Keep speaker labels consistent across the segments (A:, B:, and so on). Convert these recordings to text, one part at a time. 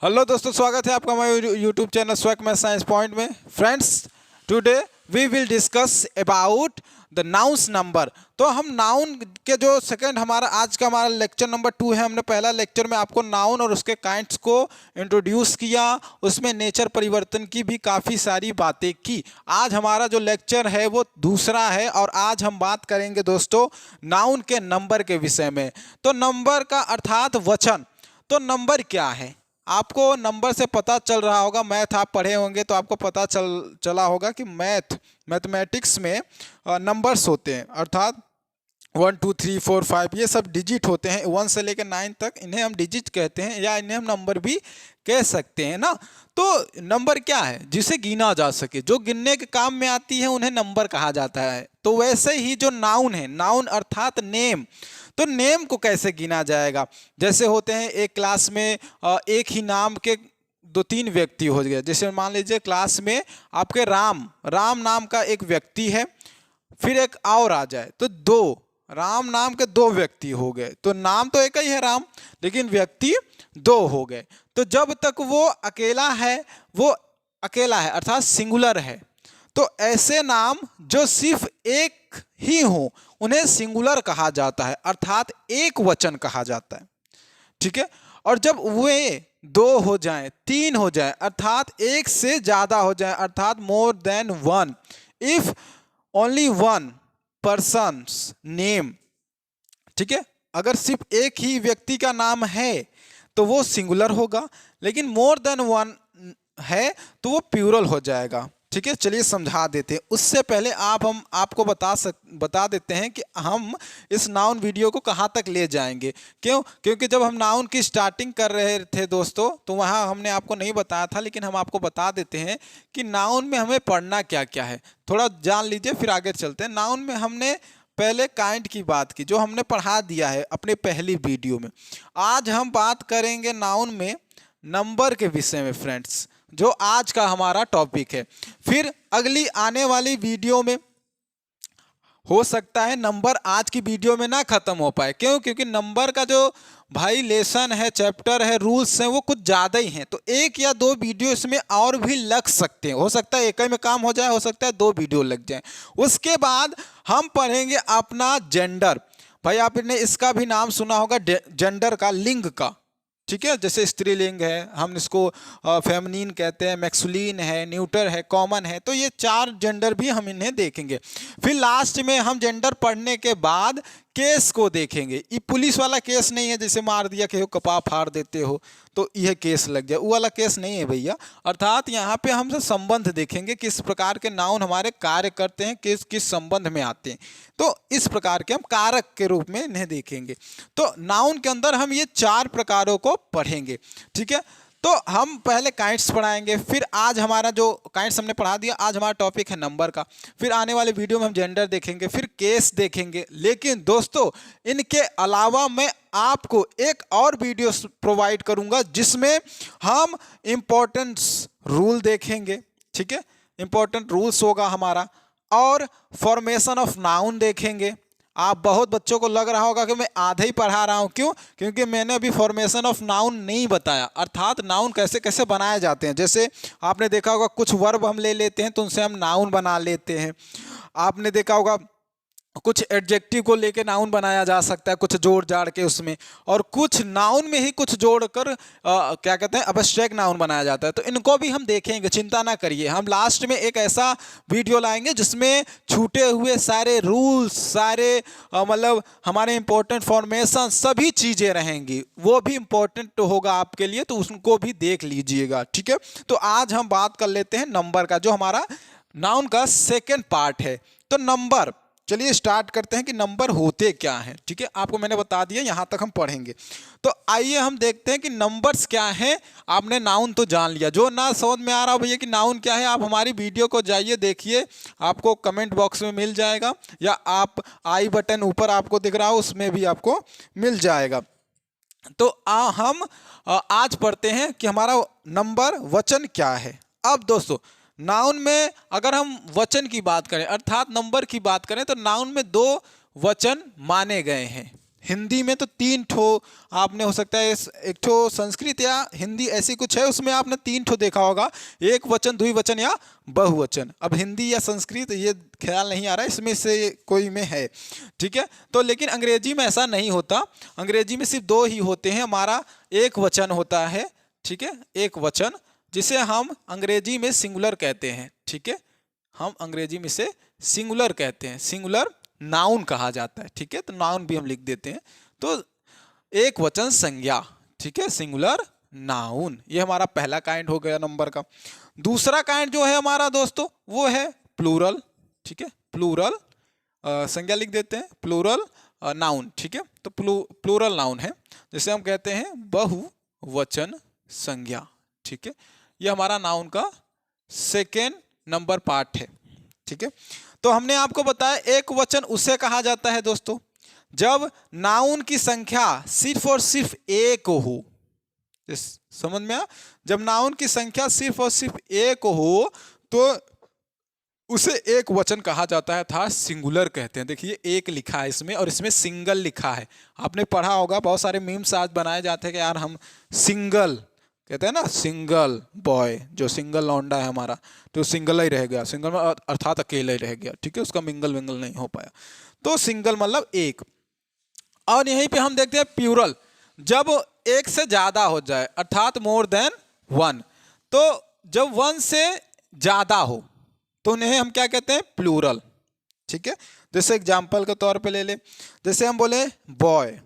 A: Hello दोस्तों, स्वागत है आपका हमारे यूट्यूब चैनल स्वैक मैथ साइंस पॉइंट में। Friends, today we will discuss about the nouns number. तो हम नाउन के जो सेकंड हमारा लेक्चर नंबर 2 है। हमने पहला लेक्चर में आपको नाउन और उसके काइंड्स को इंट्रोड्यूस किया, उसमें नेचर परिवर्तन की भी काफ़ी सारी बातें की। आज हमारा जो लेक्चर है वो दूसरा है और आज हम बात करेंगे दोस्तों नाउन के नंबर के विषय में। तो नंबर का अर्थात वचन। तो नंबर क्या है, आपको नंबर से पता चल रहा होगा। मैथ आप पढ़े होंगे तो आपको पता चला होगा कि मैथमेटिक्स में नंबर्स होते हैं, अर्थात 1 2 3 4 5 ये सब डिजिट होते हैं। 1 से लेकर 9 तक इन्हें हम डिजिट कहते हैं या इन्हें हम नंबर भी कह सकते हैं ना। तो नंबर क्या है, जिसे गिना जा सके, जो गिनने के काम में आती है उन्हें नंबर कहा जाता है। तो वैसे ही जो नाउन है, नाउन अर्थात नेम, तो नेम को कैसे गिना जाएगा। जैसे होते हैं एक क्लास में एक ही नाम के 2-3 व्यक्ति हो गए। जैसे मान लीजिए क्लास में आपके राम नाम का एक व्यक्ति है, फिर एक और आ जाए तो राम नाम के 2 व्यक्ति हो गए। तो नाम तो एक ही है राम, लेकिन व्यक्ति 2 हो गए। तो जब तक वो अकेला है अर्थात सिंगुलर है। तो ऐसे नाम जो सिर्फ एक ही हो उन्हें सिंगुलर कहा जाता है, अर्थात एक वचन कहा जाता है। ठीक है। और जब वे 2 हो जाएं, 3 हो जाएं, अर्थात एक से ज्यादा हो जाएं, अर्थात more than 1, if only 1 persons name. ठीक है। अगर सिर्फ एक ही व्यक्ति का नाम है तो वो सिंगुलर होगा, लेकिन मोर देन 1 है तो वो प्लूरल हो जाएगा। ठीक है। चलिए समझा देते हैं। उससे पहले हम आपको बता देते हैं कि हम इस नाउन वीडियो को कहाँ तक ले जाएंगे। क्योंकि जब हम नाउन की स्टार्टिंग कर रहे थे दोस्तों, तो वहाँ हमने आपको नहीं बताया था, लेकिन हम आपको बता देते हैं कि नाउन में हमें पढ़ना क्या क्या है। थोड़ा जान लीजिए फिर आगे चलते हैं। नाउन में हमने पहले काइंड की बात की, जो हमने पढ़ा दिया है अपने पहली वीडियो में। आज हम बात करेंगे नाउन में नंबर के विषय में फ्रेंड्स, जो आज का हमारा टॉपिक है। फिर अगली आने वाली वीडियो में हो सकता है नंबर आज की वीडियो में ना खत्म हो पाए। क्योंकि नंबर का जो भाई लेसन है, चैप्टर है, रूल्स हैं, वो कुछ ज़्यादा ही हैं। तो 1 या 2 वीडियो इसमें और भी लग सकते हैं। हो सकता है एक ही में काम हो जाए, हो सकता है 2 वीडियो लग जाए। उसके बाद हम पढ़ेंगे अपना जेंडर। भाई आपने इसका भी नाम सुना होगा, जेंडर का, लिंग का। ठीक है। जैसे स्त्रीलिंग है, हम इसको फेमिनिन कहते हैं, मैक्सुलिन है, न्यूटर है, कॉमन है। तो ये 4 जेंडर भी हम इन्हें देखेंगे। फिर लास्ट में हम जेंडर पढ़ने के बाद केस को देखेंगे। ये पुलिस वाला केस नहीं है, जैसे मार दिया कि हो कपा फाड़ देते हो तो यह केस लग जाए, वो वाला केस नहीं है भैया। अर्थात यहाँ पे हम संबंध देखेंगे, किस प्रकार के नाउन हमारे कार्य करते हैं, किस संबंध में आते हैं। तो इस प्रकार के हम कारक के रूप में इन्हें देखेंगे। तो नाउन के अंदर हम ये 4 प्रकारों को पढ़ेंगे। ठीक है। तो हम पहले काइंड्स पढ़ाएंगे, फिर आज हमारा जो काइंड्स हमने पढ़ा दिया, आज हमारा टॉपिक है नंबर का। फिर आने वाले वीडियो में हम जेंडर देखेंगे, फिर केस देखेंगे। लेकिन दोस्तों इनके अलावा मैं आपको एक और वीडियो प्रोवाइड करूंगा जिसमें हम इंपॉर्टेंस रूल देखेंगे। ठीक है। इंपॉर्टेंट रूल्स होगा हमारा, और फॉर्मेशन ऑफ नाउन देखेंगे। आप बहुत बच्चों को लग रहा होगा कि मैं आधे ही पढ़ा रहा हूं। क्यों? क्योंकि मैंने अभी फॉर्मेशन ऑफ नाउन नहीं बताया, अर्थात नाउन कैसे कैसे बनाए जाते हैं। जैसे आपने देखा होगा कुछ वर्ब हम ले लेते हैं तो उनसे हम नाउन बना लेते हैं। आपने देखा होगा कुछ एडजेक्टिव को लेके नाउन बनाया जा सकता है, कुछ जोड़ जाड़ के उसमें, और कुछ नाउन में ही कुछ जोड़कर क्या कहते हैं, अब्स्ट्रैक्ट नाउन बनाया जाता है। तो इनको भी हम देखेंगे, चिंता ना करिए। हम लास्ट में एक ऐसा वीडियो लाएंगे जिसमें छूटे हुए सारे रूल्स, सारे मतलब हमारे इंपॉर्टेंट फॉर्मेशन, सभी चीज़ें रहेंगी। वो भी इंपॉर्टेंट होगा आपके लिए, तो उनको भी देख लीजिएगा। ठीक है। तो आज हम बात कर लेते हैं नंबर का, जो हमारा नाउन का सेकेंड पार्ट है। तो नंबर, चलिए स्टार्ट करते हैं कि नंबर होते क्या हैं। ठीक है। आपको मैंने बता दिया, यहां तक हम पढ़ेंगे। तो आइए हम देखते हैं कि नंबर्स क्या हैं। आपने नाउन तो जान लिया। जो ना समझ में आ रहा हो भैया कि नाउन क्या है, आप हमारी वीडियो को जाइए देखिए, आपको कमेंट बॉक्स में मिल जाएगा, या आप आई बटन ऊपर आपको दिख रहा हो उसमें भी आपको मिल जाएगा। तो हम आज पढ़ते हैं कि हमारा नंबर वचन क्या है। अब दोस्तों नाउन में अगर हम वचन की बात करें, अर्थात नंबर की बात करें, तो नाउन में 2 वचन माने गए हैं। हिंदी में तो 3 ठो आपने हो सकता है एक ठो संस्कृत या हिंदी ऐसी कुछ है, उसमें आपने 3 ठो देखा होगा, एक वचन, द्विवचन या बहुवचन। अब हिंदी या संस्कृत ये ख्याल नहीं आ रहा है, इसमें से कोई में है, ठीक है। तो लेकिन अंग्रेजी में ऐसा नहीं होता, अंग्रेजी में सिर्फ 2 ही होते हैं। हमारा एक वचन होता है, ठीक है, एक वचन, जिसे हम अंग्रेजी में सिंगुलर कहते हैं, ठीक है, हम अंग्रेजी में से सिंगुलर कहते हैं, सिंगुलर नाउन कहा जाता है, ठीक है। तो नाउन भी हम लिख देते हैं, तो एक वचन संज्ञा, ठीक है, सिंगुलर नाउन। ये हमारा पहला काइंड हो गया नंबर का। दूसरा काइंड जो है हमारा दोस्तों वो है प्लूरल, ठीक है, प्लूरल संज्ञा लिख देते हैं, प्लूरल नाउन, ठीक है। तो प्लूरल नाउन है, जैसे हम कहते हैं बहुवचन संज्ञा, ठीक है। ये हमारा नाउन का सेकेंड नंबर पार्ट है, ठीक है। तो हमने आपको बताया एक वचन उसे कहा जाता है दोस्तों जब नाउन की संख्या सिर्फ और सिर्फ एक हो। समझ में आया? जब नाउन की संख्या सिर्फ और सिर्फ एक हो तो उसे एक वचन कहा जाता है, था सिंगुलर कहते हैं। देखिए एक लिखा है इसमें और इसमें सिंगल लिखा है। आपने पढ़ा होगा, बहुत सारे मीम्स आज बनाए जाते हैं कि यार हम सिंगल कहते हैं ना, सिंगल बॉय, जो सिंगल लौंडा है हमारा, तो सिंगल ही रह गया, सिंगल में अर्थात अकेला ही रह गया, ठीक है, उसका मिंगल विंगल नहीं हो पाया। तो सिंगल मतलब एक। और यहीं पे हम देखते हैं प्यूरल, जब एक से ज्यादा हो जाए अर्थात मोर देन 1, तो जब 1 से ज्यादा हो तो उन्हें हम क्या कहते हैं, प्लूरल, ठीक है। जैसे एग्जाम्पल के तौर पे ले ले, जैसे हम बोले बॉय,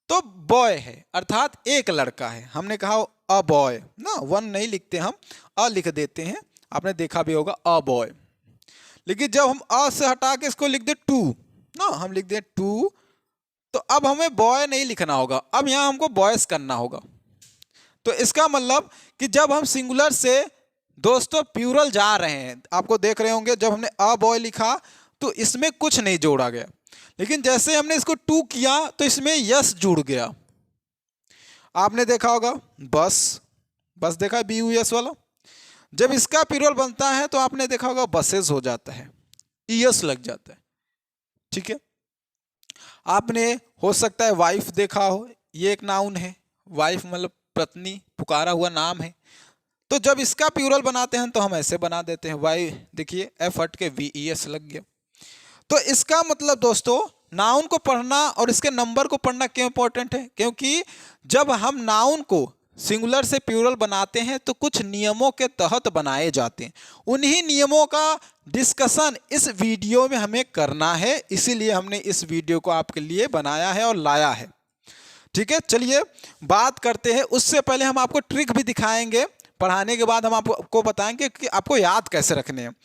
A: तो बॉय है अर्थात एक लड़का है, हमने कहा अ बॉय ना, 1 नहीं लिखते हम, अ लिख देते हैं, आपने देखा भी होगा अ बॉय। लेकिन जब हम अ से हटा के इसको लिख दे 2 ना, हम लिख दे 2, तो अब हमें बॉय नहीं लिखना होगा, अब यहां हमको बॉयज करना होगा। तो इसका मतलब कि जब हम सिंगुलर से दोस्तों प्यूरल जा रहे हैं, आपको देख रहे होंगे जब हमने अ बॉय लिखा तो इसमें कुछ नहीं जोड़ा गया, लेकिन जैसे हमने इसको 2 किया तो इसमें यस जुड़ गया। आपने देखा होगा बस, बस देखा BUS वाला, जब इसका प्लूरल बनता है तो आपने देखा होगा बसेस हो जाता है, ईएस लग जाता है, ठीक है। आपने हो सकता है वाइफ देखा हो, ये एक नाउन है, वाइफ मतलब पत्नी, पुकारा हुआ नाम है। तो जब इसका प्लूरल बनाते हैं तो हम ऐसे बना देते हैं, वाई देखिए एफ हट के VES लग गया। तो इसका मतलब दोस्तों नाउन को पढ़ना और इसके नंबर को पढ़ना क्यों इंपॉर्टेंट है, क्योंकि जब हम नाउन को सिंगुलर से प्लूरल बनाते हैं तो कुछ नियमों के तहत बनाए जाते हैं। उन्हीं नियमों का डिस्कशन इस वीडियो में हमें करना है, इसीलिए हमने इस वीडियो को आपके लिए बनाया है और लाया है, ठीक है। चलिए बात करते हैं, उससे पहले हम आपको ट्रिक भी दिखाएंगे, पढ़ाने के बाद हम आपको बताएंगे कि आपको याद कैसे रखने हैं।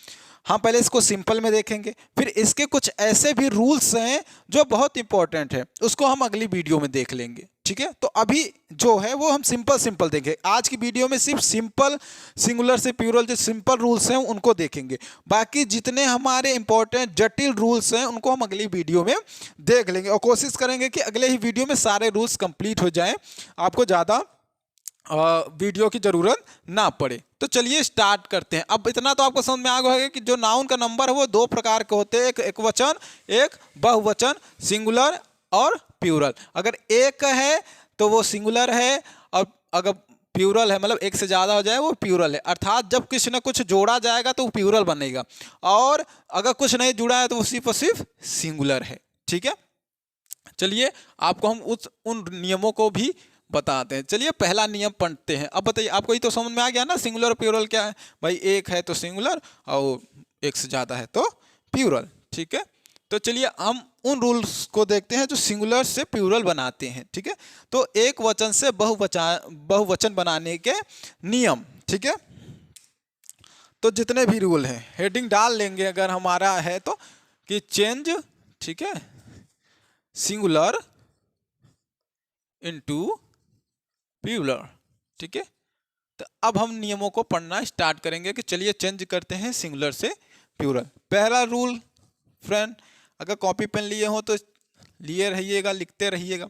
A: हम पहले इसको सिंपल में देखेंगे, फिर इसके कुछ ऐसे भी रूल्स हैं जो बहुत इंपॉर्टेंट है, उसको हम अगली वीडियो में देख लेंगे, ठीक है। तो अभी जो है वो हम सिंपल देखेंगे, आज की वीडियो में सिर्फ सिंपल सिंगुलर से प्लूरल जो सिंपल रूल्स हैं उनको देखेंगे, बाकी जितने हमारे इंपॉर्टेंट जटिल रूल्स हैं उनको हम अगली वीडियो में देख लेंगे और कोशिश करेंगे कि अगले ही वीडियो में सारे रूल्स कंप्लीट हो जाएं, आपको ज़्यादा वीडियो की जरूरत ना पड़े। तो चलिए स्टार्ट करते हैं। अब इतना तो आपको समझ में आ गया होगा कि जो नाउन का नंबर है वो 2 प्रकार के होते हैं, एक वचन, एक बहुवचन, सिंगुलर और प्लूरल। अगर एक है तो वो सिंगुलर है, और अगर प्लूरल है मतलब एक से ज़्यादा हो जाए वो प्लूरल है, अर्थात जब किसी न कुछ जोड़ा जाएगा तो वो प्लूरल बनेगा, और अगर कुछ नहीं जुड़ा है तो वो सिर्फ और सिर्फ सिंगुलर है, ठीक है। चलिए आपको हम उन नियमों को भी बताते हैं। चलिए पहला नियम पढ़ते हैं। अब बताइए, आपको ये तो समझ में आ गया ना सिंगुलर और प्लूरल क्या है। भाई एक है तो सिंगुलर और एक से ज़्यादा है तो प्लूरल, ठीक है। तो चलिए हम उन रूल्स को देखते हैं जो सिंगुलर से प्लूरल बनाते हैं, ठीक है। तो एक वचन से बहुवचन बनाने के नियम, ठीक है। तो जितने भी रूल हैं हेडिंग डाल लेंगे अगर हमारा है तो, कि चेंज, ठीक है, सिंगुलर इनटू प्लूरल, ठीक है। तो अब हम नियमों को पढ़ना स्टार्ट करेंगे कि चलिए चेंज करते हैं सिंगुलर से प्लूरल। पहला रूल फ्रेंड, अगर कॉपी पेन लिए हो तो लिए रहिएगा, लिखते रहिएगा।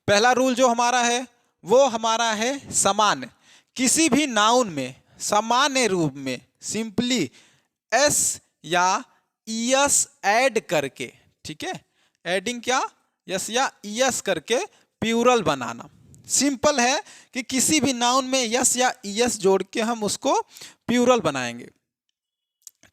A: पहला रूल जो हमारा है वो हमारा है समान, किसी भी नाउन में सामान्य रूप में सिंपली एस या ईएस ऐड करके, ठीक है, एडिंग क्या, यस या ईएस करके प्लूरल बनाना। सिंपल है कि किसी भी नाउन में यस या ईएस जोड़ के हम उसको प्लूरल बनाएंगे,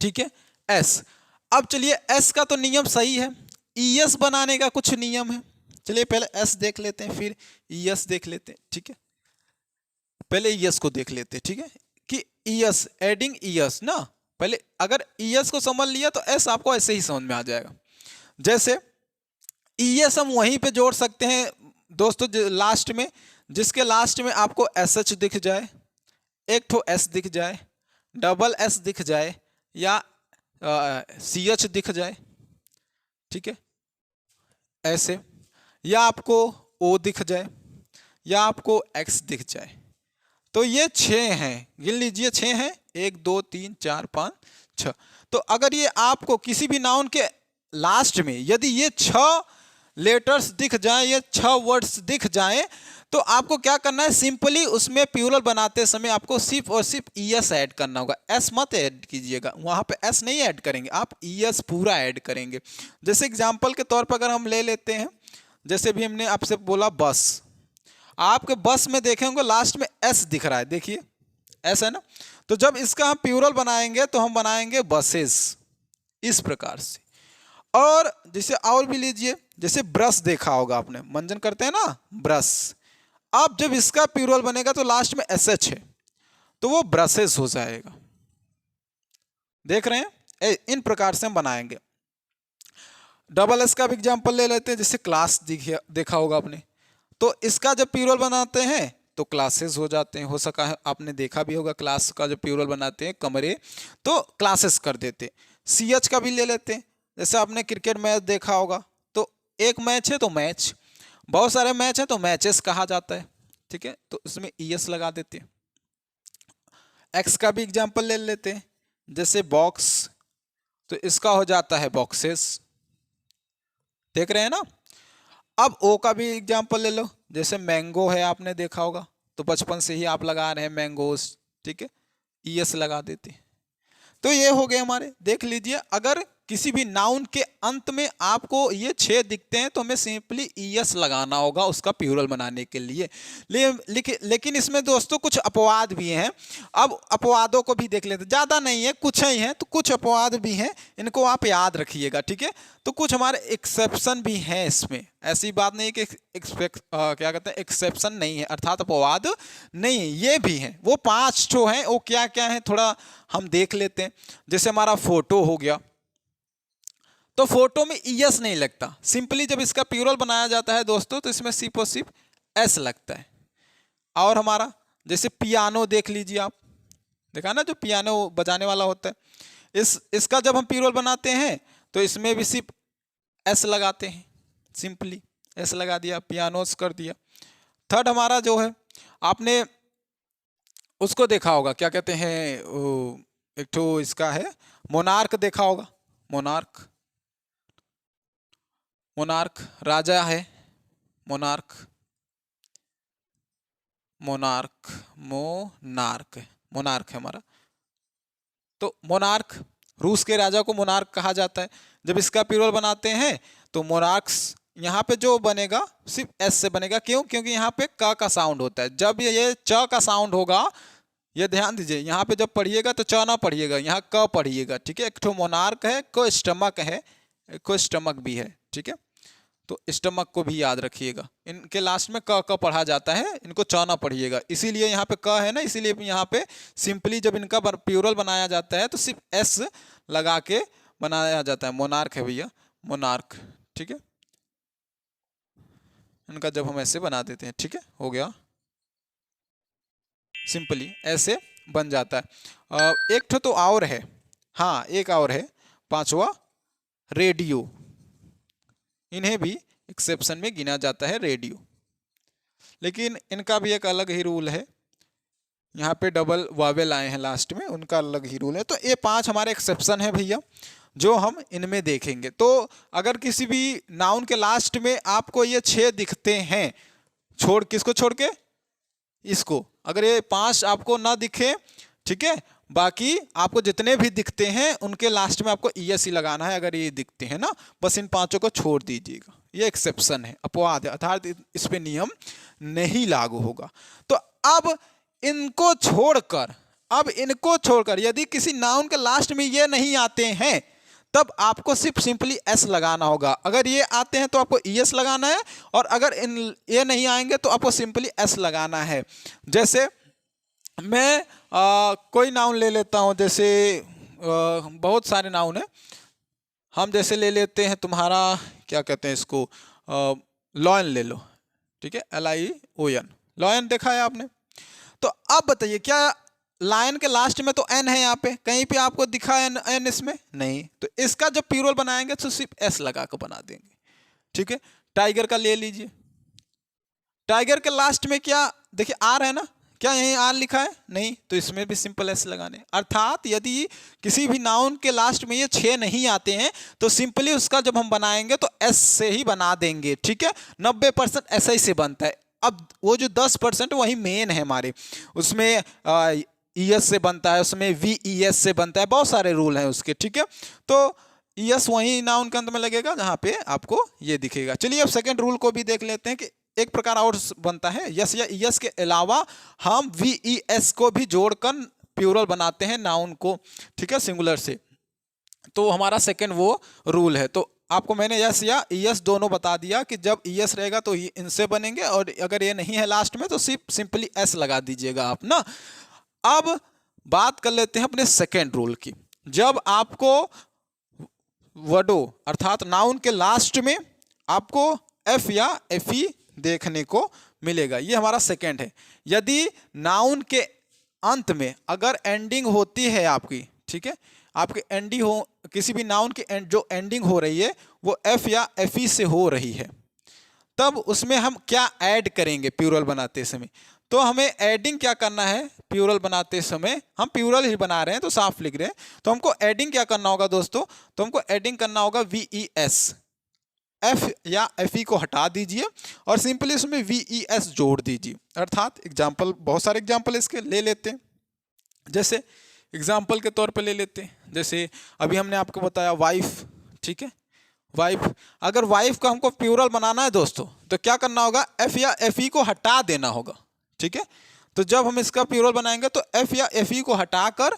A: ठीक है। एस, अब चलिए एस का तो नियम सही है, ईएस बनाने का कुछ नियम है। चलिए पहले एस देख लेते हैं, फिर ईएस देख लेते हैं, ठीक है। पहले ईएस को देख लेते हैं, ठीक है, कि ईएस एडिंग ईएस ना, पहले अगर ईएस को समझ लिया तो एस आपको ऐसे ही समझ में आ जाएगा। जैसे ईएस हम वहीं पे जोड़ सकते हैं दोस्तों लास्ट में, जिसके लास्ट में आपको एस एच दिख जाए, एक ठो एस दिख जाए, डबल एस दिख जाए, या सी एच दिख जाए, ठीक है, ऐसे, या आपको ओ दिख जाए, या आपको एक्स दिख जाए। तो ये 6 हैं, गिन लीजिए 6 हैं, 1 2 3 4 5 6। तो अगर ये आपको किसी भी नाउन के लास्ट में यदि ये 6 लेटर्स दिख जाएं, ये 6 वर्ड्स दिख जाएं, तो आपको क्या करना है, सिंपली उसमें प्लूरल बनाते समय आपको सिर्फ और सिर्फ ईएस ऐड करना होगा। एस मत ऐड कीजिएगा, वहां पे एस नहीं ऐड करेंगे, आप ईएस पूरा ऐड करेंगे। जैसे एग्जांपल के तौर पर अगर हम ले लेते हैं, जैसे भी हमने आपसे बोला बस, आपके बस में देखे होंगे लास्ट में एस दिख रहा है, देखिए एस है ना। तो जब इसका हम प्लूरल बनाएंगे तो हम बनाएंगे बसेस, इस प्रकार से। और जैसे और भी लीजिए, जैसे ब्रश देखा होगा आपने, मंजन करते हैं ना ब्रश, अब जब इसका प्लूरल बनेगा तो लास्ट में एस एच है, तो वो ब्रशेस हो जाएगा। देख रहे हैं, इन प्रकार से हम बनाएंगे। डबल एस का भी एग्जांपल ले लेते हैं, जैसे क्लास देखा होगा आपने, तो इसका जब प्लूरल बनाते हैं तो क्लासेस हो जाते हैं। हो सका है आपने देखा भी होगा, क्लास का जब प्लूरल बनाते हैं कमरे, तो क्लासेस कर देते हैं। सी एच का भी ले लेते हैं, जैसे आपने क्रिकेट मैच देखा होगा, तो एक मैच है तो मैच, बहुत सारे मैच हैं तो मैचेस कहा जाता है, ठीक है, तो इसमें ईएस लगा देते हैं। एक्स का भी एग्जांपल ले लेते हैं, जैसे बॉक्स, तो इसका हो जाता है बॉक्सेस, देख रहे हैं ना। अब ओ का भी एग्जांपल ले लो, जैसे मैंगो है, आपने देखा होगा, तो बचपन से ही आप लगा रहे हैं मैंगोस, ठीक है, ईएस लगा देते हैं। तो ये हो गए हमारे, देख लीजिए अगर किसी भी नाउन के अंत में आपको ये 6 दिखते हैं तो हमें सिंपली ईएस लगाना होगा उसका प्लूरल बनाने के लिए। लेकिन इसमें दोस्तों कुछ अपवाद भी हैं। अब अपवादों को भी देख लेते हैं, ज़्यादा नहीं है, कुछ ही हैं, तो कुछ अपवाद भी हैं, इनको आप याद रखिएगा, ठीक है। तो कुछ हमारे एक्सेप्शन भी हैं इसमें, ऐसी बात नहीं है कि क्या कहते हैं एक्सेप्शन नहीं है, अर्थात अपवाद नहीं है, ये भी हैं। वो 5 ठो हैं, वो क्या क्या है थोड़ा हम देख लेते हैं। जैसे हमारा फोटो हो गया, तो फोटो में ईएस नहीं लगता, सिंपली जब इसका प्लूरल बनाया जाता है दोस्तों तो इसमें सिर्फ और सिर्फ एस लगता है। और हमारा जैसे पियानो देख लीजिए आप, देखा ना, जो पियानो बजाने वाला होता है, इसका जब हम प्लूरल बनाते हैं तो इसमें भी सिर्फ एस लगाते हैं, सिंपली एस लगा दिया, पियानोस कर दिया। थर्ड हमारा जो है, आपने उसको देखा होगा, क्या कहते हैं, एक तो इसका है मोनार्क, देखा होगा मोनार्क, मोनार्क राजा है, मोनार्क, मोनार्क, मोनार्क, मोनार्क है हमारा। तो मोनार्क, रूस के राजा को मोनार्क कहा जाता है। जब इसका प्लूरल बनाते हैं तो मोनार्क्स, यहाँ पे जो बनेगा सिर्फ एस से बनेगा, क्यों, क्योंकि यहाँ पे क का साउंड होता है। जब ये च का साउंड होगा, ये ध्यान दीजिए, यहाँ पे जब पढ़िएगा तो च ना पढ़िएगा, यहाँ क पढ़िएगा, ठीक है। एक तो मोनार्क है, को स्टमक है, को स्टमक भी है, ठीक है, तो स्टमक को भी याद रखिएगा। इनके लास्ट में क पढ़ा जाता है, इनको च ना पढ़िएगा, इसीलिए यहाँ पे क है ना, इसीलिए यहाँ पे सिंपली जब इनका प्लूरल बनाया जाता है तो सिर्फ एस लगा के बनाया जाता है। मोनार्क है भैया, मोनार्क, ठीक है, इनका जब हम ऐसे बना देते हैं, ठीक है, हो गया, सिंपली ऐसे बन जाता है। एक तो और है, हाँ एक और है, 5वां रेडियो, इन्हें भी एक्सेप्शन में गिना जाता है रेडियो, लेकिन इनका भी एक अलग ही रूल है। यहाँ पे डबल वावेल आए हैं लास्ट में, उनका अलग ही रूल है। तो ये 5 हमारे एक्सेप्शन है भैया, जो हम इनमें देखेंगे। तो अगर किसी भी नाउन के लास्ट में आपको ये 6 दिखते हैं, छोड़ किसको छोड़ के, इसको, अगर ये 5 आपको ना दिखे, ठीक है, बाकी आपको जितने भी दिखते हैं उनके लास्ट में आपको ईएस ही लगाना है। अगर ये दिखते हैं ना, बस इन 5 को छोड़ दीजिएगा, ये एक्सेप्शन है, अपवाद है, अर्थात इस पे नियम नहीं लागू होगा। तो अब इनको छोड़कर यदि किसी नाउन के लास्ट में ये नहीं आते हैं तब आपको सिर्फ सिंपली एस लगाना होगा। अगर ये आते हैं तो आपको ईएस लगाना है, और अगर ये नहीं आएंगे तो आपको सिंपली एस लगाना है। जैसे मैं कोई नाउन ले लेता हूँ, जैसे बहुत सारे नाउन है, हम जैसे ले लेते हैं तुम्हारा क्या कहते हैं इसको, लॉयन ले लो, ठीक है, LION, लॉयन देखा है आपने। तो अब बताइए क्या लायन के लास्ट में तो एन है, यहाँ पे कहीं पे आपको दिखा एन इसमें नहीं, तो इसका जब प्लूरल बनाएंगे तो सिर्फ एस लगा कर बना देंगे, ठीक है। टाइगर का ले लीजिए, टाइगर के लास्ट में क्या देखिए आर है ना, क्या यहीं आर लिखा है नहीं, तो इसमें भी सिंपल एस लगाने। अर्थात यदि किसी भी नाउन के लास्ट में ये 6 नहीं आते हैं तो सिंपली उसका जब हम बनाएंगे तो एस से ही बना देंगे, ठीक है। 90% ऐसा ही से बनता है। अब वो जो 10% वही मेन है हमारे, उसमें ईएस से बनता है, उसमें VES से बनता है, बहुत सारे रूल हैं उसके, ठीक है। तो ईएस वही नाउन के अंत में लगेगा जहाँ पे आपको ये दिखेगा। चलिए अब सेकंड रूल को भी देख लेते हैं कि एक प्रकार और बनता है, यस या ईएस के अलावा हम VES को भी जोड़कर प्लूरल बनाते हैं नाउन को, ठीक है, सिंगुलर से। तो हमारा सेकंड वो रूल है। तो आपको मैंने यस या ईएस दोनों बता दिया कि जब ईएस रहेगा तो इनसे बनेंगे, और अगर ये नहीं है लास्ट में तो सिर्फ सिंपली एस लगा दीजिएगा आप ना। अब बात कर लेते हैं अपने सेकेंड रूल की। जब आपको वर्डों अर्थात नाउन के लास्ट में आपको एफ या एफई देखने को मिलेगा, ये हमारा सेकेंड है। यदि नाउन के अंत में अगर एंडिंग होती है आपकी, ठीक है, आपके एंडिंग हो, किसी भी नाउन की जो एंडिंग हो रही है वो एफ या एफई से हो रही है, तब उसमें हम क्या ऐड करेंगे प्लूरल बनाते समय। तो हमें एडिंग क्या करना है प्लूरल बनाते समय, हम प्लूरल ही बना रहे हैं तो साफ लिख रहे हैं, तो हमको एडिंग क्या करना होगा दोस्तों, तो हमको एडिंग करना होगा VES, एफ या एफई को हटा दीजिए और सिंपली उसमें VES जोड़ दीजिए। अर्थात एग्जाम्पल, बहुत सारे एग्जाम्पल इसके ले लेते हैं, जैसे एग्जाम्पल के तौर पे ले लेते हैं, जैसे अभी हमने आपको बताया वाइफ, ठीक है, वाइफ। अगर वाइफ का हमको प्लूरल बनाना है दोस्तों तो क्या करना होगा, एफ या एफई को हटा देना होगा, ठीक है। तो जब हम इसका प्लूरल बनाएंगे तो एफ या एफई को हटाकर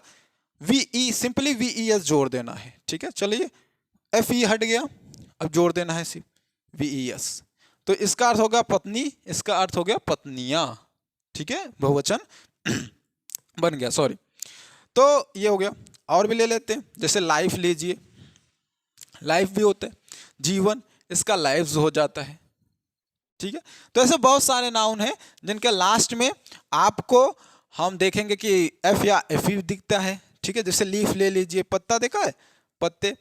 A: सिंपली VES जोड़ देना है, ठीक है। चलिए एफई हट गया, अब जोड़ देना है सिर्फ VES, तो इसका अर्थ होगा पत्नी, इसका अर्थ हो गया पत्नियां, ठीक है, बहुवचन बन गया, सॉरी। तो ये हो गया। और भी ले लेते हैं, जैसे लाइफ लीजिए, लाइफ भी होता है जीवन, इसका लाइव्स हो जाता है, ठीक है। तो ऐसे बहुत सारे नाउन हैं जिनके लास्ट में आपको हम देखेंगे कि एफ या एफई दिखता है, ठीक है। जैसे लीफ ले लीजिए, पत्ता देखा है, पत्ते,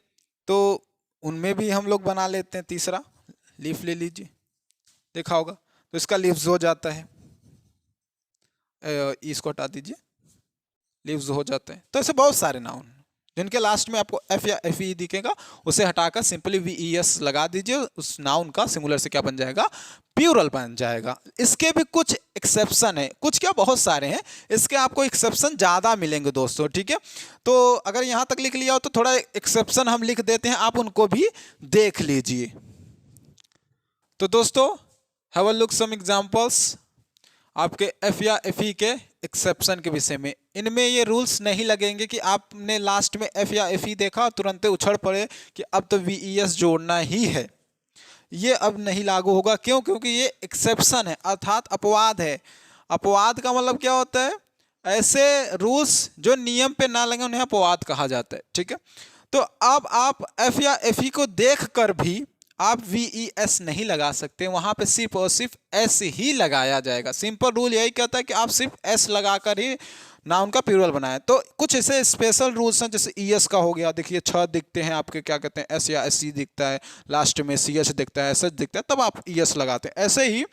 A: तो उनमें भी हम लोग बना लेते हैं। तीसरा लीफ ले लीजिए, देखा होगा, तो इसका लीव्स हो जाता है, इसको हटा दीजिए, लीव्स हो जाते हैं। तो ऐसे बहुत सारे नाउन जिनके लास्ट में आपको एफ या एफई दिखेगा, उसे हटाकर सिंपली VES लगा दीजिए, उस नाउन का सिंगुलर से क्या बन जाएगा, प्लूरल बन जाएगा। इसके भी कुछ एक्सेप्शन है, कुछ क्या बहुत सारे हैं, इसके आपको एक्सेप्शन ज़्यादा मिलेंगे दोस्तों, ठीक है। तो अगर यहाँ तक लिख लिया हो तो थोड़ा एक्सेप्शन हम लिख देते हैं, आप उनको भी देख लीजिए। तो दोस्तों have a look some examples आपके एफ या एफई के एक्सेप्शन के विषय में। इनमें ये रूल्स नहीं लगेंगे कि आपने लास्ट में एफ या एफई देखा तुरंत उछड़ पड़े कि अब तो VES जोड़ना ही है, ये अब नहीं लागू होगा। क्यों? क्योंकि ये एक्सेप्शन है, अर्थात अपवाद है। अपवाद का मतलब क्या होता है, ऐसे रूल्स जो नियम पे ना लगे उन्हें अपवाद कहा जाता है, ठीक है। तो अब आप एफ या एफई को देख कर भी आप VES नहीं लगा सकते, वहां पे सिर्फ और सिर्फ S ही लगाया जाएगा। सिंपल रूल यही कहता है कि आप सिर्फ S लगाकर ही नाउन का प्लूरल बनाएं। तो कुछ ऐसे स्पेशल रूल्स हैं, जैसे ES का हो गया, देखिए 6 दिखते हैं आपके, क्या कहते हैं, S या SC दिखता है, लास्ट में CH दिखता है, SH दिखता है, तब आप ES लगाते हैं। ऐसे ही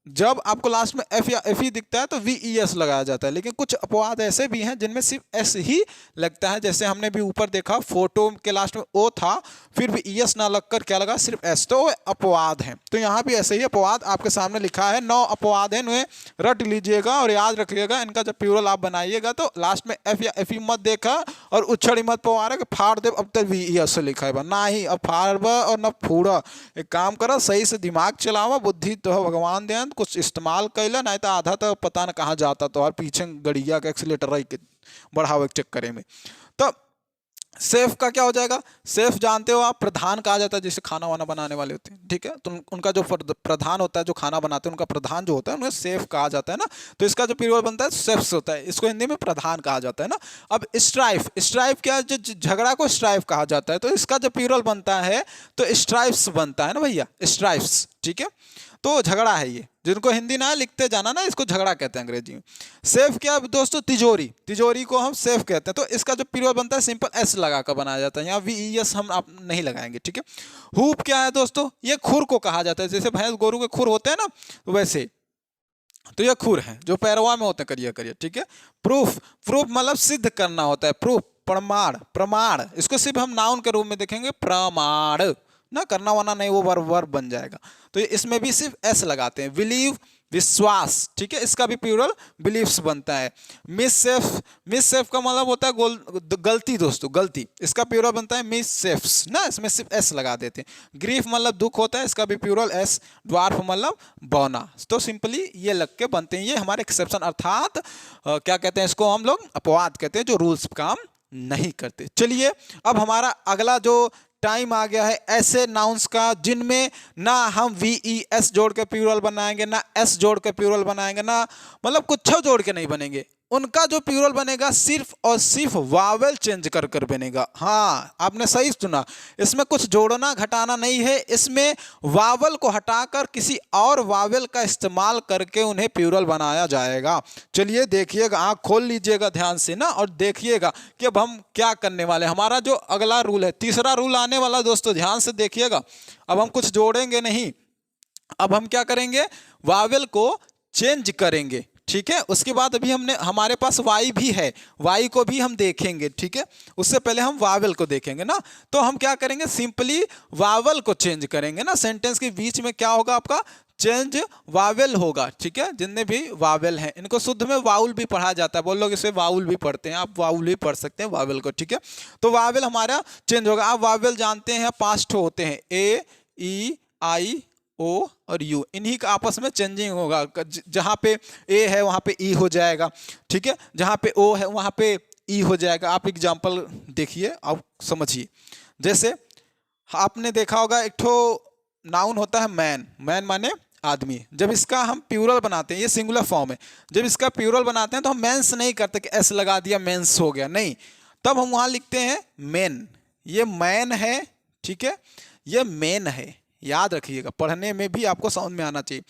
A: जब आपको लास्ट में एफ या एफ ही दिखता है तो वी ई एस लगाया जाता है। लेकिन कुछ अपवाद ऐसे भी हैं जिनमें सिर्फ एस ही लगता है, जैसे हमने भी ऊपर देखा फोटो के लास्ट में ओ था, फिर भी ई एस ना लगकर क्या लगा, सिर्फ एस, तो अपवाद हैं। तो यहाँ भी ऐसे ही अपवाद आपके सामने लिखा है, 9 अपवाद हैं, इन्हें रट लीजिएगा और याद रखिएगा। इनका जब प्लूरल आप बनाइएगा तो लास्ट में एफ या एफ ही मत देखा और उछड़ी मत पवारा कि फाड़ दे, अब तक वी ई एस लिखा है ना ही, अब फाड़बा और न फूड़ा। एक काम करो, सही से दिमाग चलावा, बुद्धि तो भगवान दे, कुछ इस्तेमाल कैला, नहीं तो आधा तो पता न कहाँ जाता, तो और पीछे गड़िया का एक्सीलेटर रही के बढ़ावे के चक्कर में। तो सेफ का क्या हो जाएगा, सेफ जानते हो आप, प्रधान कहा जाता है जिसे खाना वाना बनाने वाले होते हैं, ठीक है, तो उनका जो प्रधान होता है, जो खाना बनाते हैं उनका प्रधान जो होता है उन्हें सेफ कहा जाता है ना। तो इसका जो प्लूरल बनता है सेफ्स होता है, इसको हिंदी में प्रधान कहा जाता है ना। अब स्ट्राइफ, स्ट्राइफ क्या है, जो झगड़ा को स्ट्राइफ कहा जाता है, तो इसका जो प्लूरल बनता है तो स्ट्राइफ्स बनता है ना भैया, स्ट्राइफ्स, ठीक है। तो झगड़ा है ये, जिनको हिंदी ना लिखते जाना ना, इसको झगड़ा कहते हैं अंग्रेजी में। सेफ क्या है दोस्तों, तिजोरी, तिजोरी को हम सेफ कहते हैं। तो इसका जो प्लूरल बनता है सिंपल एस लगाकर बनाया जाता है, यहाँ वी ई एस हम आप नहीं लगाएंगे, ठीक है। हुप क्या है दोस्तों, ये खुर को कहा जाता है, जैसे भैंस गोरू के खुर होते हैं ना, तो वैसे तो ये खुर है जो पैरवा में होते हैं, करिए करिए, ठीक है। प्रूफ, प्रूफ मतलब सिद्ध करना होता है, प्रूफ, प्रमाण, प्रमाण, इसको सिर्फ हम नाउन के रूप में देखेंगे, प्रमाण ना, करना वाना नहीं, वो वर्ब बन जाएगा। तो इसमें भी सिर्फ एस लगाते हैं। बिलीव, विश्वास, ठीक है, इसका भी प्लूरल बिलीव्स बनता है। मिस सेफ, मिस सेफ का मतलब होता है गलती दोस्तों, गलती, इसका प्लूरल बनता है मिस सेफ्स ना, इसमें सिर्फ एस लगा देते हैं। ग्रीफ मतलब दुख होता है, इसका भी प्लूरल एस। ड्वार्फ मतलब बौना। तो सिंपली ये लग के बनते हैं, ये हमारे एक्सेप्शन, अर्थात क्या कहते हैं इसको हम लोग, अपवाद कहते हैं, जो रूल्स काम नहीं करते। चलिए अब हमारा अगला जो टाइम आ गया है ऐसे नाउन्स का जिनमें ना हम वी ई एस जोड़ के प्लूरल बनाएंगे, ना एस जोड़ के प्लूरल बनाएंगे, ना मतलब कुछ जोड़ के नहीं बनेंगे। उनका जो प्लूरल बनेगा सिर्फ और सिर्फ वावेल चेंज कर कर बनेगा। हाँ, आपने सही सुना, इसमें कुछ जोड़ना घटाना नहीं है, इसमें वावेल को हटाकर किसी और वावेल का इस्तेमाल करके उन्हें प्लूरल बनाया जाएगा। चलिए देखिएगा, आँख खोल लीजिएगा ध्यान से ना, और देखिएगा कि अब हम क्या करने वाले। हमारा जो अगला रूल है, तीसरा रूल आने वाला दोस्तों, ध्यान से देखिएगा। अब हम कुछ जोड़ेंगे नहीं, अब हम क्या करेंगे, वावेल को चेंज करेंगे, ठीक है। उसके बाद अभी हमारे पास वाई भी है, वाई को भी हम देखेंगे, ठीक है। उससे पहले हम वावेल को देखेंगे ना। तो हम क्या करेंगे, सिंपली वावेल को चेंज करेंगे ना। सेंटेंस के बीच में क्या होगा आपका, चेंज वावेल होगा, ठीक है। जितने भी वावेल हैं इनको शुद्ध में वाउल भी पढ़ा जाता है, बहुत लोग इसे वाउल भी पढ़ते हैं, आप वाउल भी पढ़ सकते हैं वावेल को, ठीक है। तो वावेल हमारा चेंज होगा। आप वावेल जानते हैं 5 ठो होते हैं, ए, ई, आई, ओ और यू, इन्हीं का आपस में चेंजिंग होगा। जहाँ पे ए है वहाँ पे ई हो जाएगा, ठीक है, जहाँ पे ओ है वहाँ पे ई हो जाएगा। आप एग्जाम्पल देखिए, आप समझिए। जैसे आपने देखा होगा एक ठो नाउन होता है मैन, मैन माने आदमी। जब इसका हम प्लूरल बनाते हैं, ये सिंगुलर फॉर्म है, जब इसका प्लूरल बनाते हैं तो हम मेंस नहीं करते कि एस लगा दिया मेंस हो गया, नहीं, तब हम वहाँ लिखते हैं मेन। ये मैन है, ठीक है, ये मेन है, याद रखिएगा, पढ़ने में भी आपको समझ में आना चाहिए।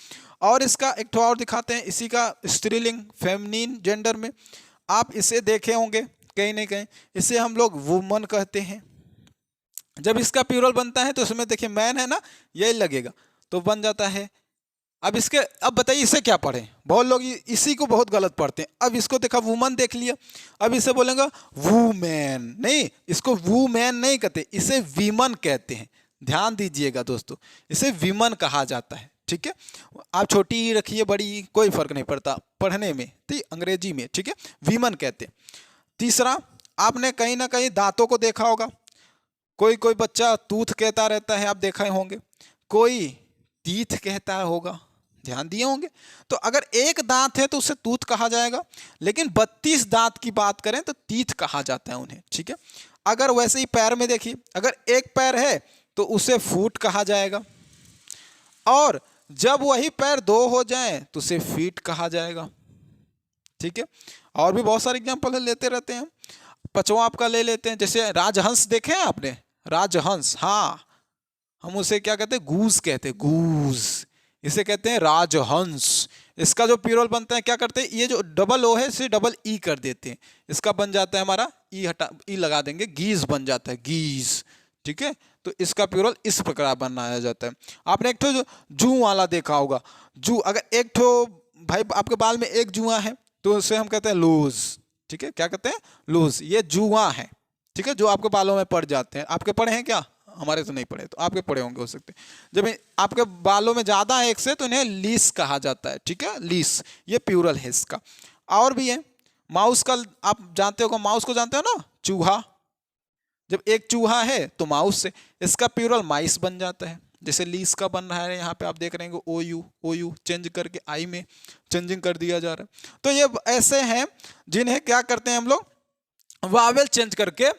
A: और इसका एक ठो और दिखाते हैं, इसी का स्त्रीलिंग फेमिनिन जेंडर में आप इसे देखे होंगे कहीं नहीं कहीं, इसे हम लोग वुमन कहते हैं। जब इसका प्लूरल बनता है तो उसमें देखिए मैन है ना, यही लगेगा तो बन जाता है। अब बताइए इसे क्या पढ़ें, बहुत लोग इसी को बहुत गलत पढ़ते हैं। अब इसको देखा वुमन देख लिया, अब इसे बोलेंगे वुमेन, नहीं, इसको वुमेन नहीं कहते, इसे वीमन कहते हैं। ध्यान दीजिएगा दोस्तों, इसे विमन कहा जाता है, ठीक है। आप छोटी रखिए बड़ी, कोई फर्क नहीं पड़ता पढ़ने में, ठीक, अंग्रेजी में, ठीक है, विमन कहते हैं। तीसरा, आपने कहीं ना कहीं दांतों को देखा होगा, कोई कोई बच्चा टूथ कहता रहता है, आप देखा ही होंगे, कोई टीथ कहता होगा, ध्यान दिए होंगे। तो अगर एक दांत है तो उसे टूथ कहा जाएगा, लेकिन 32 दांत की बात करें तो टीथ कहा जाता है उन्हें, ठीक है। अगर वैसे ही पैर में देखिए, अगर एक पैर है तो उसे फुट कहा जाएगा, और जब वही पैर 2 हो जाएं तो उसे फीट कहा जाएगा, ठीक है। और भी बहुत सारे एग्जांपल लेते रहते हैं। 5वां आपका ले लेते हैं, जैसे राजहंस देखे हैं आपने, राजहंस, हाँ, हम उसे क्या कहते हैं, गूज कहते हैं, गूज, इसे कहते हैं राजहंस। इसका जो प्लूरल बनता है क्या करते हैं, ये जो डबल ओ है इसे डबल ई कर देते हैं, इसका बन जाता है हमारा ई, हटा ई लगा देंगे, गीज बन जाता है, गीज, ठीक है। तो इसका प्लूरल इस प्रकार बनाया जाता है। आपने एक ठो जू वाला देखा होगा, जू, अगर एक ठो भाई आपके बाल में एक जुआ है तो उसे हम कहते हैं लूज, ठीक है, क्या कहते हैं, लूज, ये जुआ है, ठीक है, जो आपके बालों में पड़ जाते हैं। आपके पड़े हैं क्या? हमारे तो नहीं पड़े, तो आपके पड़े होंगे हो सकते हैं। जब आपके बालों में ज्यादा है एक से तो इन्हें लीस कहा जाता है, ठीक है, लीस, ये प्लूरल है इसका। और भी है, माउस का आप जानते हो, माउस को जानते हो ना, चूहा, जब एक चूहा है तो माउस से इसका प्लूरल माइस बन जाता है। जैसे लीस का बन रहा है, यहाँ पे आप देख रहे हैं ओ यू चेंज करके आई में चेंजिंग कर दिया जा रहा है। तो ये ऐसे हैं जिन्हें क्या करते हैं हम लोग, वावेल चेंज करके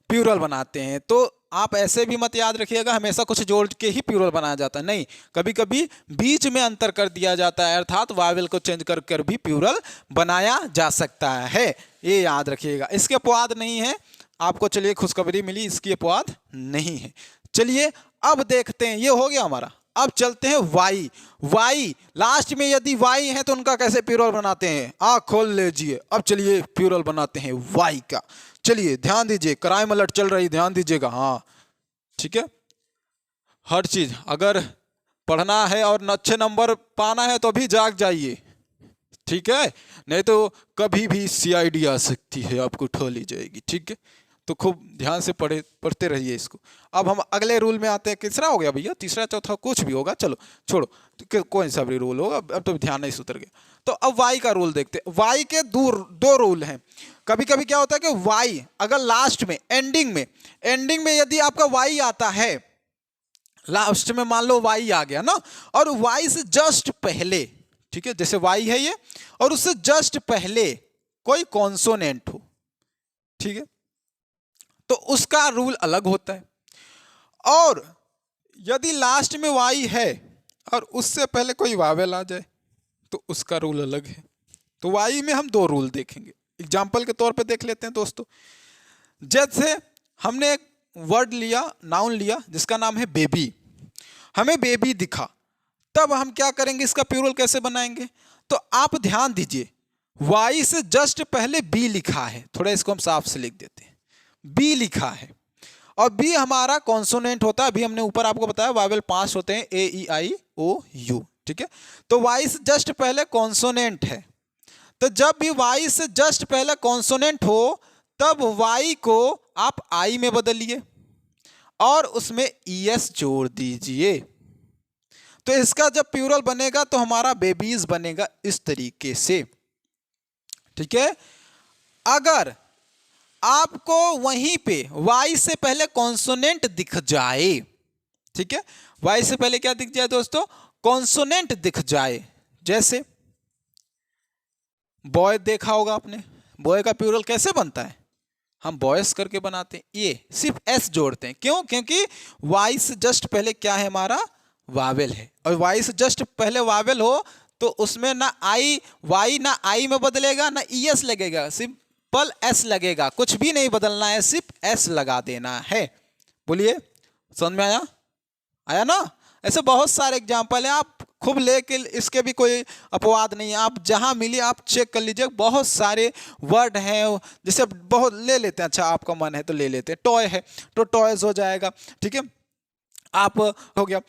A: प्लूरल बनाते हैं। तो आप ऐसे भी मत याद रखिएगा हमेशा कुछ जोड़ के ही प्लूरल बनाया जाता है, नहीं, कभी कभी बीच में अंतर कर दिया जाता है, अर्थात वावेल को चेंज कर कर भी प्लूरल बनाया जा सकता है, ये याद रखिएगा। इसके अपवाद नहीं है आपको, चलिए खुशखबरी मिली, इसकी अपवाद नहीं है। चलिए अब देखते हैं, ये हो गया हमारा। अब चलते हैं वाई। वाई लास्ट में यदि वाई है तो उनका कैसे प्लूरल बनाते हैं, आँख खोल लीजिए। अब चलिए प्लूरल बनाते हैं वाई का। चलिए ध्यान दीजिए, क्राइम अलर्ट चल रही, ध्यान दीजिएगा, हाँ ठीक है। हर चीज अगर पढ़ना है और अच्छे नंबर पाना है तो अभी जाग जाइए, ठीक है, नहीं तो कभी भी सीआईडी आ सकती है, आपको उठा ली जाएगी, ठीक है। तो खूब ध्यान से पढ़ते रहिए इसको। अब हम अगले रूल में आते हैं, किसरा हो गया भैया, तीसरा चौथा कुछ भी होगा, चलो छोड़ो, तो कौन सा भी रूल होगा, अब तो ध्यान नहीं सुधर गया। तो अब वाई का रूल देखते हैं। वाई के दो रूल हैं। कभी कभी क्या होता है कि वाई अगर लास्ट में एंडिंग में यदि आपका वाई आता है, लास्ट में मान लो वाई आ गया ना, और वाई से जस्ट पहले, ठीक है, जैसे वाई है ये, और उससे जस्ट पहले कोई कॉन्सोनेंट हो, ठीक है, तो उसका रूल अलग होता है। और यदि लास्ट में वाई है और उससे पहले कोई वावेल आ जाए तो उसका रूल अलग है। तो वाई में हम दो रूल देखेंगे, एग्जाम्पल के तौर पे देख लेते हैं दोस्तों। जैसे हमने एक वर्ड लिया, नाउन लिया, जिसका नाम है बेबी, हमें बेबी दिखा, तब हम क्या करेंगे, इसका प्लूरल कैसे बनाएंगे। तो आप ध्यान दीजिए, वाई से जस्ट पहले बी लिखा है, थोड़ा इसको हम साफ से लिख देते हैं, बी लिखा है, और बी हमारा कॉन्सोनेंट होता है। अभी हमने ऊपर आपको बताया वावेल 5 होते हैं, ए ई आई ओ यू, ठीक है। तो वाई से जस्ट पहले कॉन्सोनेंट है, तो जब भी वाई से जस्ट पहले कॉन्सोनेंट हो तब वाई को आप आई में बदलिए और उसमें ईएस जोड़ दीजिए। तो इसका जब प्लूरल बनेगा तो हमारा बेबीज बनेगा इस तरीके से, ठीक है। अगर आपको वहीं पे वाई से पहले कॉन्सोनेंट दिख जाए, ठीक है, वाई से पहले क्या दिख जाए दोस्तों, कॉन्सोनेंट दिख जाए, जैसे बॉय देखा होगा आपने, बॉय का प्लूरल कैसे बनता है, हम बॉयस करके बनाते हैं, ये सिर्फ एस जोड़ते हैं, क्यों, क्योंकि वाई से जस्ट पहले क्या है, हमारा वावेल है, और वाई से जस्ट पहले वावेल हो तो उसमें ना आई, वाई ना आई में बदलेगा ना ईएस लगेगा, सिंपल एस लगेगा, कुछ भी नहीं बदलना है, सिर्फ एस लगा देना है। बोलिए समझ में आया, आया ना। ऐसे बहुत सारे एग्जाम्पल हैं, आप खूब लेके, इसके भी कोई अपवाद नहीं है, आप जहां मिली आप चेक कर लीजिए, बहुत सारे वर्ड हैं, जैसे बहुत ले लेते हैं, अच्छा आपका मन है तो ले लेते हैं, टॉय है तो टॉयज हो जाएगा, ठीक है, आप हो गया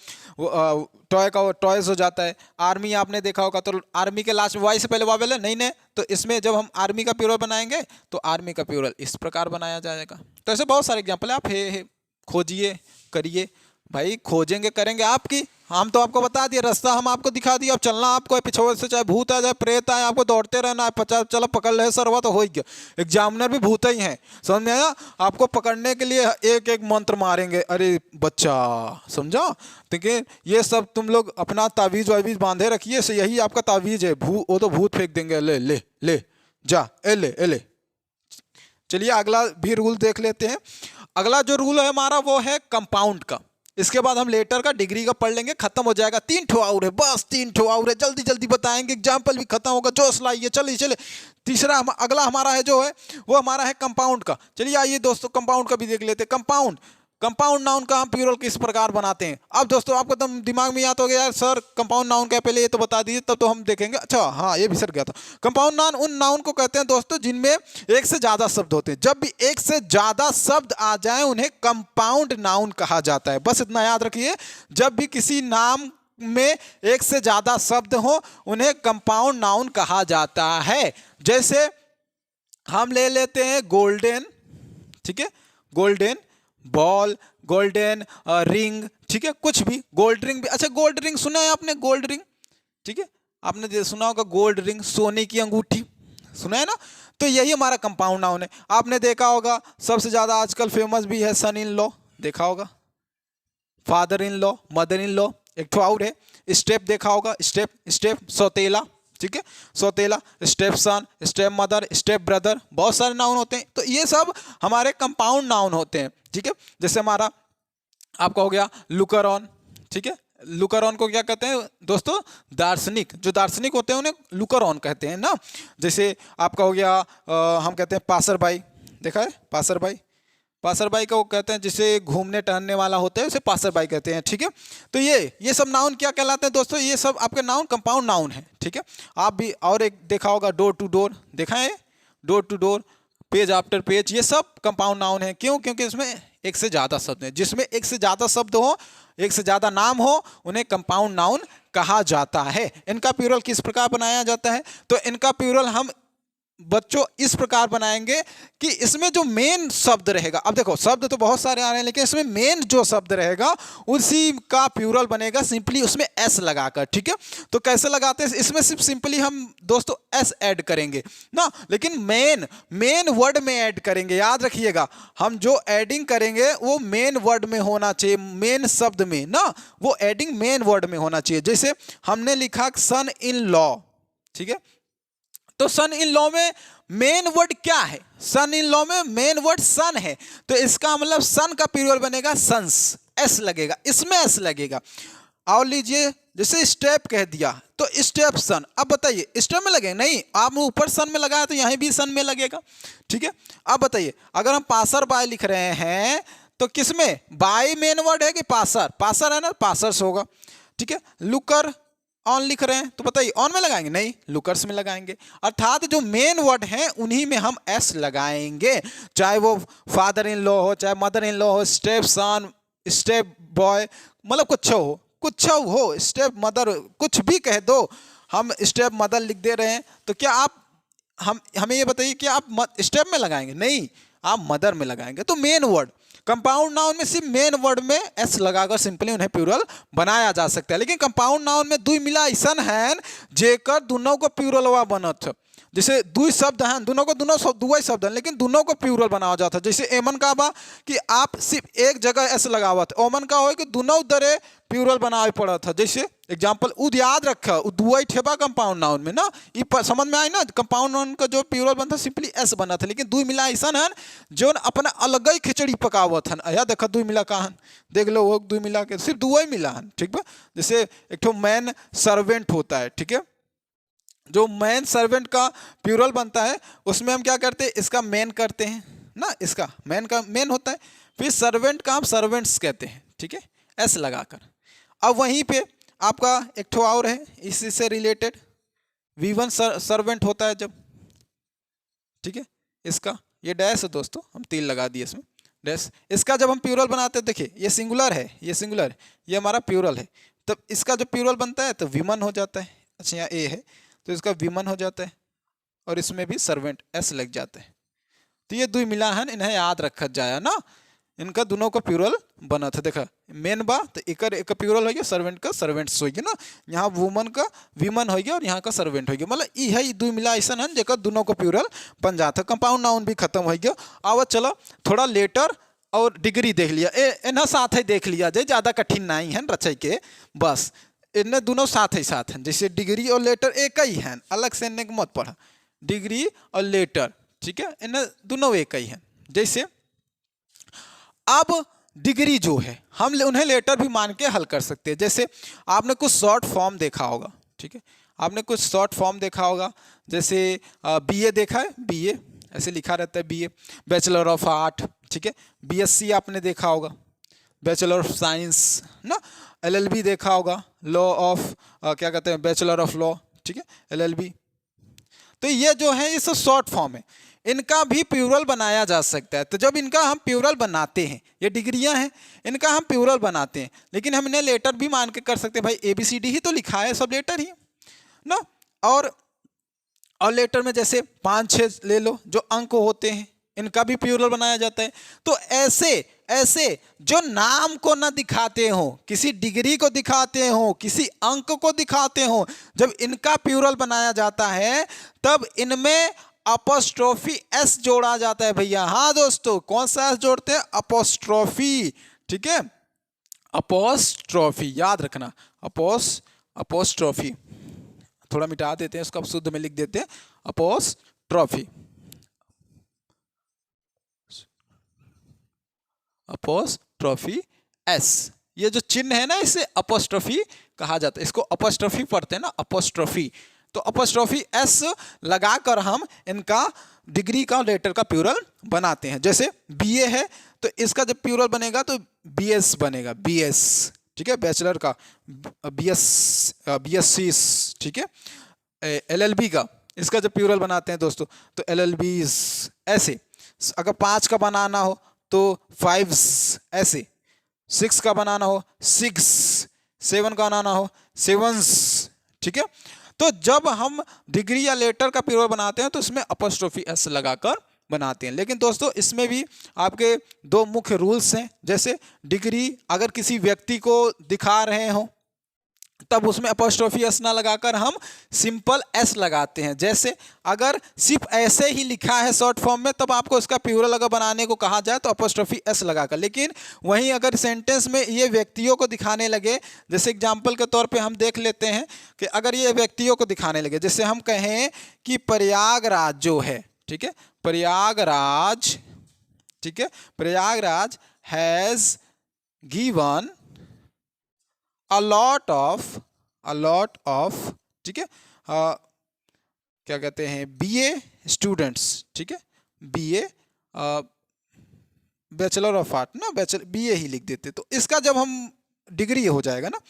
A: टॉय का टॉयज हो जाता है। आर्मी आपने देखा होगा, तो आर्मी के लास्ट में वाई से पहले वावेल है, नहीं नहीं, तो इसमें जब हम आर्मी का प्लूरल बनाएंगे तो आर्मी का प्लूरल इस प्रकार बनाया जाएगा। तो ऐसे बहुत सारे एग्जाम्पल है, आप हे खोजिए, करिए भाई, खोजेंगे करेंगे आपकी, हम तो आपको बता दिए, रास्ता हम आपको दिखा दिया, अब चलना आपको है, पिछोड़ से चाहे भूत आए चाहे प्रेत आए, आपको दौड़ते रहना है, चलो पकड़ ले सर, हुआ तो हो ही गया, एग्जामिनर भी भूत ही हैं, समझ में आया। आपको पकड़ने के लिए एक एक मंत्र मारेंगे, अरे बच्चा समझा, ठीक है, ये सब तुम लोग अपना तावीज वावीज बांधे रखिए, से यही आपका तावीज है, वो तो भूत फेंक देंगे, ले ले ले जा, ए ले। चलिए अगला भी रूल देख लेते हैं। अगला जो रूल है हमारा वो है कंपाउंड का, इसके बाद हम लेटर का, डिग्री का पढ़ लेंगे, खत्म हो जाएगा। 3 ठो और है, बस 3 ठो और है, जल्दी जल्दी बताएंगे, एग्जाम्पल भी खत्म होगा, जोश लाइए, चलिए। तीसरा अगला हमारा है जो है वो हमारा है कंपाउंड का। चलिए आइए दोस्तों कंपाउंड का भी देख लेते हैं। कंपाउंड कंपाउंड नाउन का हम प्लूरल किस प्रकार बनाते हैं। अब दोस्तों आपको तो दिमाग में याद हो गया यार सर कंपाउंड नाउन क्या, पहले ये तो बता दीजिए, तब तो हम देखेंगे। अच्छा हाँ, ये भी सर गया था। कंपाउंड नाउन उन नाउन को कहते हैं दोस्तों जिनमें एक से ज्यादा शब्द होते हैं। जब भी एक से ज्यादा शब्द आ जाए उन्हें कंपाउंड नाउन कहा जाता है। बस इतना याद रखिए, जब भी किसी नाम में एक से ज्यादा शब्द हो उन्हें कंपाउंड नाउन कहा जाता है। जैसे हम ले लेते हैं गोल्डन, ठीक है, गोल्डन बॉल, गोल्डन रिंग, ठीक है, कुछ भी, गोल्ड रिंग भी। अच्छा गोल्ड रिंग सुना है आपने, गोल्ड रिंग, ठीक है, आपने सुना होगा गोल्ड रिंग, सोने की अंगूठी, सुना है ना। तो यही हमारा कंपाउंड नाउन है। आपने देखा होगा सबसे ज्यादा आजकल फेमस भी है सन इन लॉ, देखा होगा, father in law, mother in law, एक तो और है स्टेप, देखा होगा, स्टेप, स्टेप सौतेला, ठीक है, सौतेला, step son, step mother, step brother, बहुत सारे नाउन होते हैं। तो ये सब हमारे कंपाउंड नाउन होते हैं, ठीक है। जैसे हमारा आपका हो गया लुकर ऑन, ठीक है, लुकर ऑन को क्या कहते हैं दोस्तों, दार्शनिक, जो दार्शनिक होते हैं उन्हें लुकर ऑन कहते हैं ना। जैसे आपका हो गया हम कहते हैं पासर बाई, देखा है पासर बाई, पासर बाई को कहते हैं जिसे घूमने टहलने वाला होता है उसे पासर बाई कहते हैं, ठीक है। तो ये सब नाउन क्या कहलाते हैं दोस्तों, ये सब आपके नाउन कंपाउंड नाउन है, ठीक है। आप भी और एक देखा होगा डोर टू डोर, देखा है door to door, page after page, ये सब कंपाउंड नाउन है। क्यों? क्योंकि इसमें एक से ज़्यादा शब्द हैं। जिसमें एक से ज़्यादा शब्द हो, एक से ज़्यादा नाम हो, उन्हें कंपाउंड नाउन कहा जाता है। इनका प्लूरल किस प्रकार बनाया जाता है, तो इनका प्लूरल हम बच्चों इस प्रकार बनाएंगे कि इसमें जो मेन शब्द रहेगा, अब देखो शब्द तो बहुत सारे आ रहे हैं लेकिन इसमें मेन जो शब्द रहेगा उसी का प्लूरल बनेगा सिंपली उसमें एस लगाकर, ठीक है। तो कैसे लगाते हैं, इसमें सिर्फ सिंपली हम दोस्तों एस ऐड करेंगे ना, लेकिन मेन वर्ड में ऐड करेंगे। याद रखिएगा, हम जो एडिंग करेंगे वो मेन वर्ड में होना चाहिए, मेन शब्द में ना, वो एडिंग मेन वर्ड में होना चाहिए। जैसे हमने लिखा सन इन लॉ, ठीक है, तो सन इन लॉ में मेन वर्ड क्या है, सन इन लॉ में मेन वर्ड सन है, तो इसका मतलब सन का प्लूरल बनेगा सन्स, एस लगेगा, इसमें एस लगेगा। और लीजिए जैसे स्टेप कह दिया तो स्टेप सन, अब बताइए स्टेप में लगेगा नहीं, आप ऊपर सन में लगाया तो यहीं भी सन में लगेगा, ठीक है। अब बताइए अगर हम पासर बाय लिख रहे हैं तो किसमें, बाय मेन वर्ड है कि पासर, पासर है ना, पासर्स होगा, ठीक है। लुकर ऑन लिख रहे हैं तो बताइए ऑन में लगाएंगे नहीं, लुकर्स में लगाएंगे। अर्थात जो मेन वर्ड हैं उन्हीं में हम एस लगाएंगे, चाहे वो फादर इन लॉ हो, चाहे मदर इन लॉ हो, स्टेप सन, स्टेप बॉय, मतलब कुछ हो, स्टेप मदर, कुछ भी कह दो, हम स्टेप मदर लिख दे रहे हैं तो क्या आप हमें ये बताइए कि आप स्टेप में लगाएंगे नहीं, आप मदर में लगाएंगे। तो मेन वर्ड कंपाउंड नाउन में सिर्फ मेन वर्ड में एस लगाकर सिंपली उन्हें प्लूरल बनाया जा सकता है। लेकिन कंपाउंड नाउन में दुई मिला ऐसा है जेकर दोनों को प्लूरलवा बनत, जैसे दुई शब्द हैं, दोनों को दुई शब्द हैं लेकिन दोनों को प्लूरल बनाया जाता है। जैसे एमन का बा कि आप सिर्फ एक जगह एस लगावत, ओमन का हो कि दोनों दरे प्लूरल बनावे पड़ा था। जैसे एग्जाम्पल उद याद रखा, दुई ठेबा कंपाउंड नाउन में ना, ये समझ में आई ना, कंपाउंड नाउन का जो प्लूरल बनता सिंपली एस बना था, लेकिन दुई मिला ऐसा है जो अपना अलग ही खिचड़ी पकावत हन। या देखा दुई मिला कहा, देख लो वो दुई मिला के सिर्फ दुई मिला हन, ठीक है। जैसे एक तो मैन सर्वेंट होता है, ठीक है, जो मैन सर्वेंट का प्लूरल बनता है उसमें हम क्या करते हैं, इसका मैन करते हैं ना, इसका मैन का मैन होता है, फिर सर्वेंट का हम सर्वेंट्स कहते हैं, ठीक है, एस लगाकर। अब वहीं पे आपका एक ठो और है इसी से रिलेटेड, V1 सर्वेंट होता है जब, ठीक है, इसका ये डैश है दोस्तों, हम तीर लगा दिए इसमें डैश, इसका जब हम प्लूरल बनाते हैं, देखिए ये सिंगुलर है, ये सिंगुलर, ये हमारा प्लूरल है, तब इसका जो प्लूरल बनता है तो विमन हो जाता है। अच्छा यहाँ ए है तो इसका विमन हो जाता है और इसमें भी सर्वेंट एस लग जाता है। तो ये दुई मिला है, इन्हें याद रखा जाए ना, इनका दोनों का प्लूरल बना था। देखा मेन बा तो एक प्लूरल हो गया, सर्वेंट का सर्वेंट्स हो गया ना, यहाँ वुमन का विमन हो गया और यहाँ का सर्वेंट हो गया, मतलब ये दुई मिला ऐसा है जेकर दोनों का प्लूरल बन जाता। कंपाउंड नाउन भी खत्म हो गया। अब चलो थोड़ा लेटर और डिग्री देख लिया, इन्हें साथ ही देख लिया जाए, ज़्यादा कठिन नहीं है रचाई के, बस इन्हें दोनों साथ हैं। जैसे डिग्री और लेटर एक ही हैं, अलग से इन्हें मत पढ़ा, डिग्री और लेटर, ठीक है, इन्हें दोनों एक ही हैं। जैसे अब डिग्री जो है हम उन्हें लेटर भी मान के हल कर सकते हैं। जैसे आपने कुछ शॉर्ट फॉर्म देखा होगा, ठीक है, आपने कुछ शॉर्ट फॉर्म देखा होगा, जैसे BA देखा है, BA ऐसे लिखा रहता है BA, बैचलर ऑफ आर्ट, ठीक है, BSc आपने देखा होगा, बैचलर ऑफ साइंस ना, LLB देखा होगा, लॉ ऑफ क्या कहते हैं, बैचलर ऑफ लॉ, ठीक है, LLB। तो ये जो है ये सब शॉर्ट फॉर्म है, इनका भी प्लूरल बनाया जा सकता है। तो जब इनका हम प्लूरल बनाते हैं, ये डिग्रियां हैं, इनका हम प्लूरल बनाते हैं, लेकिन हम इन्हें लेटर भी मान के कर सकते हैं, भाई ABCD ही तो लिखा है, सब लेटर ही ना। और लेटर में जैसे 5-6 ले लो जो अंक होते हैं, इनका भी प्लूरल बनाया जाता है। तो ऐसे ऐसे जो नाम को ना दिखाते हो, किसी डिग्री को दिखाते हो, किसी अंक को दिखाते हो, जब इनका प्लूरल बनाया जाता है तब इनमें अपोस्ट्रोफी एस जोड़ा जाता है भैया। हाँ दोस्तों, कौन सा एस जोड़ते हैं? अपोस्ट्रोफी, ठीक है, अपोस्ट्रोफी याद रखना, अपोस्ट्रोफी। थोड़ा मिटा देते हैं उसको, अब शुद्ध में लिख देते हैं अपोस्ट्रोफी, अपोस्ट्रोफी एस। ये जो चिन्ह है ना, इसे अपोस्ट्रोफी कहा जाता है, इसको अपोस्ट्रोफी पढ़ते हैं ना, अपोस्ट्रोफी। तो अपोस्ट्रोफी एस लगाकर हम इनका डिग्री का लेटर का प्लूरल बनाते हैं। जैसे BA है तो इसका जब प्लूरल बनेगा तो BS बनेगा, BS, ठीक है, बैचलर का BSc, ठीक है। LLB का इसका जब प्लूरल बनाते हैं दोस्तों तो LLBs ऐसे। अगर 5 का बनाना हो तो 5s ऐसे, 6 का बनाना हो 6, 7 का बनाना हो 7s, ठीक है। तो जब हम डिग्री या लेटर का प्लूरल बनाते हैं तो इसमें अपोस्ट्रोफी एस लगाकर बनाते हैं। लेकिन दोस्तों इसमें भी आपके 2 मुख्य रूल्स हैं। जैसे डिग्री अगर किसी व्यक्ति को दिखा रहे हो तब उसमें अपोस्ट्रोफी एस ना लगाकर हम सिंपल एस लगाते हैं। जैसे अगर सिर्फ ऐसे ही लिखा है शॉर्ट फॉर्म में तब आपको इसका प्लूरल अगर बनाने को कहा जाए तो अपोस्ट्रोफी एस लगाकर। लेकिन वहीं अगर सेंटेंस में ये व्यक्तियों को दिखाने लगे, जैसे एग्जाम्पल के तौर पे हम देख लेते हैं कि अगर ये व्यक्तियों को दिखाने लगे, जैसे हम कहें कि प्रयागराज जो है, ठीक है, प्रयागराज, ठीक है, Prayagraj has given a lot of, ठीक है, क्या कहते हैं, BA स्टूडेंट्स, ठीक है, BA बैचलर ऑफ आर्ट ना, BA ही लिख देते। तो इसका जब हम डिग्री हो जाएगा ना,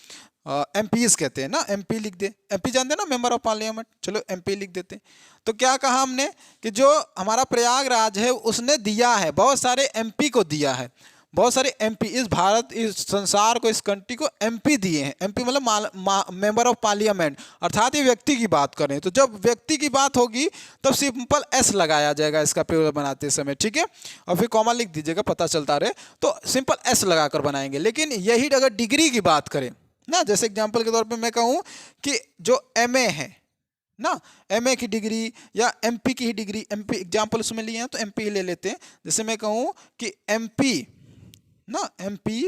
A: MPs कहते हैं ना, MP लिख दे, MP जानते हैं ना, मेंबर ऑफ पार्लियामेंट, चलो MP लिख देते हैं। तो क्या कहा हमने कि जो हमारा प्रयागराज है उसने दिया है, बहुत सारे MP को दिया है, बहुत सारे MP, इस भारत, इस संसार को, इस कंट्री को MP दिए हैं। MP मतलब मेंबर ऑफ पार्लियामेंट, अर्थात ये व्यक्ति की बात करें। तो जब व्यक्ति की बात होगी तब सिंपल एस लगाया जाएगा इसका प्लूरल बनाते समय, ठीक है, और फिर कॉमा लिख दीजिएगा, पता चलता रहे। तो सिंपल एस लगाकर बनाएंगे। लेकिन यही अगर डिग्री की बात करें ना, जैसे एग्जाम्पल के तौर पर मैं कहूँ कि जो MA है ना, MA की डिग्री या MP की ही डिग्री, MP एग्जाम्पल उसमें लिए हैं तो MP ले लेते हैं। जैसे मैं कहूँ कि MP ना, MP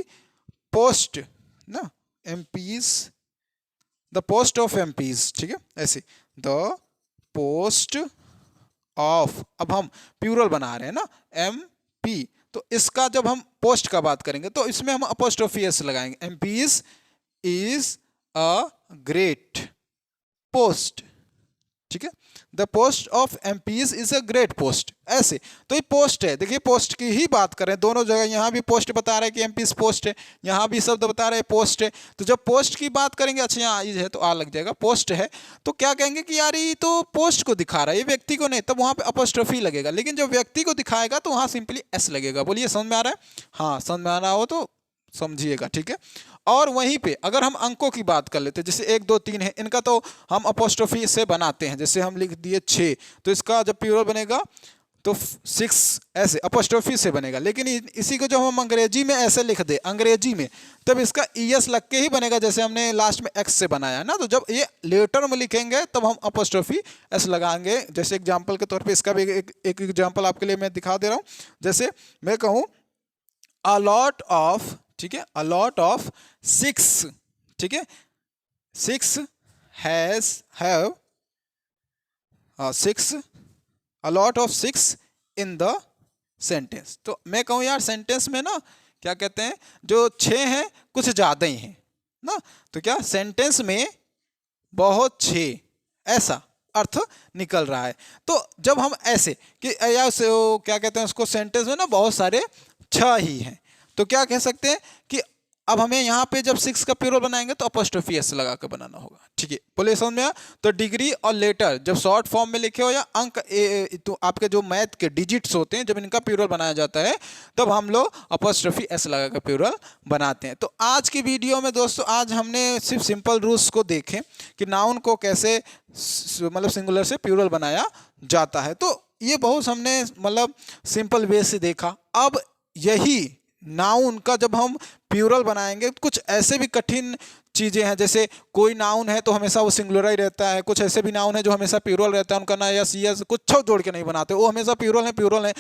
A: पोस्ट ना, MPs, the post of MPs, ठीक है, ऐसे द पोस्ट ऑफ। अब हम प्लूरल बना रहे हैं ना, MP, तो इसका जब हम पोस्ट का बात करेंगे तो इसमें हम अपोस्ट्रोफी एस लगाएंगे, MPs is a great post, ठीक है, the post of MPs is a great post, ऐसे। तो ये पोस्ट है, देखिए पोस्ट की ही बात करें, दोनों जगह, यहाँ भी पोस्ट बता रहा है कि MPs पोस्ट है, यहाँ भी शब्द बता रहे हैं पोस्ट है। तो जब पोस्ट की बात करेंगे, अच्छा यहाँ है तो आ लग जाएगा, पोस्ट है, तो क्या कहेंगे कि यार ये तो पोस्ट को दिखा रहा है, ये व्यक्ति को नहीं, तब वहाँ पे अपोस्ट्रोफी लगेगा। लेकिन जब व्यक्ति को दिखाएगा तो वहाँ सिंपली एस लगेगा। बोलिए समझ में आ रहा है? हाँ, समझ में आ रहा हो तो समझिएगा, ठीक है। और वहीं पे अगर हम अंकों की बात कर लेते हैं, जैसे 1 2 3 है, इनका तो हम अपोस्ट्रोफी से बनाते हैं। जैसे हम लिख दिए 6, तो इसका जब प्लूरल बनेगा तो 6 ऐसे अपोस्ट्रोफी से बनेगा। लेकिन इसी को जब हम अंग्रेजी में ऐसे लिख दे, अंग्रेजी में, तब इसका ES लग के ही बनेगा, जैसे हमने लास्ट में X से बनाया ना। तो जब ये लेटर में लिखेंगे तब हम अपोस्ट्रोफी एस लगाएंगे। जैसे एग्जाम्पल के तौर पर इसका भी एक एग्जाम्पल आपके लिए मैं दिखा दे रहा हूँ। जैसे मैं कहूँ अ लॉट ऑफ, ठीक है, अ लॉट ऑफ 6, ठीक है, 6 have 6, a lot of 6 in the sentence. तो मैं कहूँ यार सेंटेंस में ना क्या कहते हैं, जो 6 हैं कुछ ज़्यादा ही हैं ना, तो क्या सेंटेंस में बहुत 6 ऐसा अर्थ निकल रहा है। तो जब हम ऐसे कि या क्या कहते हैं उसको, सेंटेंस में ना बहुत सारे 6 ही हैं, तो क्या कह सकते हैं कि अब हमें यहाँ पे जब 6 का प्लूरल बनाएंगे तो अपॉस्ट्रोफी एस लगा के बनाना होगा। ठीक है, बोले समझ में आया? तो डिग्री और लेटर जब शॉर्ट फॉर्म में लिखे हो या अंक तो आपके जो मैथ के डिजिट्स होते हैं, जब इनका प्लूरल बनाया जाता है तब हम लोग अपॉस्ट्रोफी एस लगा के प्लूरल बनाते हैं। तो आज की वीडियो में दोस्तों आज हमने सिर्फ सिंपल रूल्स को देखे कि नाउन को कैसे मतलब सिंगुलर से प्लूरल बनाया जाता है। तो ये बहुत हमने मतलब सिंपल वे से देखा। अब यही नाउन का जब हम प्लूरल बनाएंगे, कुछ ऐसे भी कठिन चीज़ें हैं, जैसे कोई नाउन है तो हमेशा वो सिंगुलर ही रहता है, कुछ ऐसे भी नाउन है जो हमेशा प्लूरल रहता है, उनका ना यस यस कुछ जोड़ के नहीं बनाते, वो हमेशा प्लूरल है।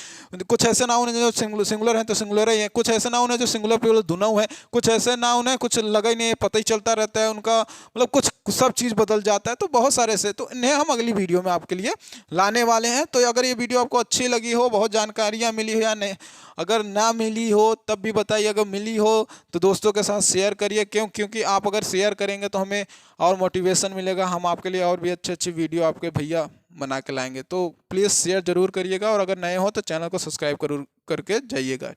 A: कुछ ऐसे नाउन है जो सिंगुलर है तो सिंगुलर ही है, कुछ ऐसे नाउन है जो सिंगुलर प्लूरल दोनों है, कुछ ऐसे नाउन है कुछ लगा ही नहीं, पता ही चलता रहता है उनका मतलब कुछ सब चीज़ बदल जाता है। तो बहुत सारे से, तो इन्हें हम अगली वीडियो में आपके लिए लाने वाले हैं। तो अगर ये वीडियो आपको अच्छी लगी हो, बहुत जानकारियाँ मिली हो या नहीं, अगर ना मिली हो तब भी बताइए, अगर मिली हो तो दोस्तों के साथ शेयर करिए। क्योंकि आप अगर शेयर करेंगे तो हमें और मोटिवेशन मिलेगा, हम आपके लिए और भी अच्छे अच्छे वीडियो आपके भैया बना के लाएंगे। तो प्लीज़ शेयर जरूर करिएगा और अगर नए हो तो चैनल को सब्सक्राइब करके जाइएगा।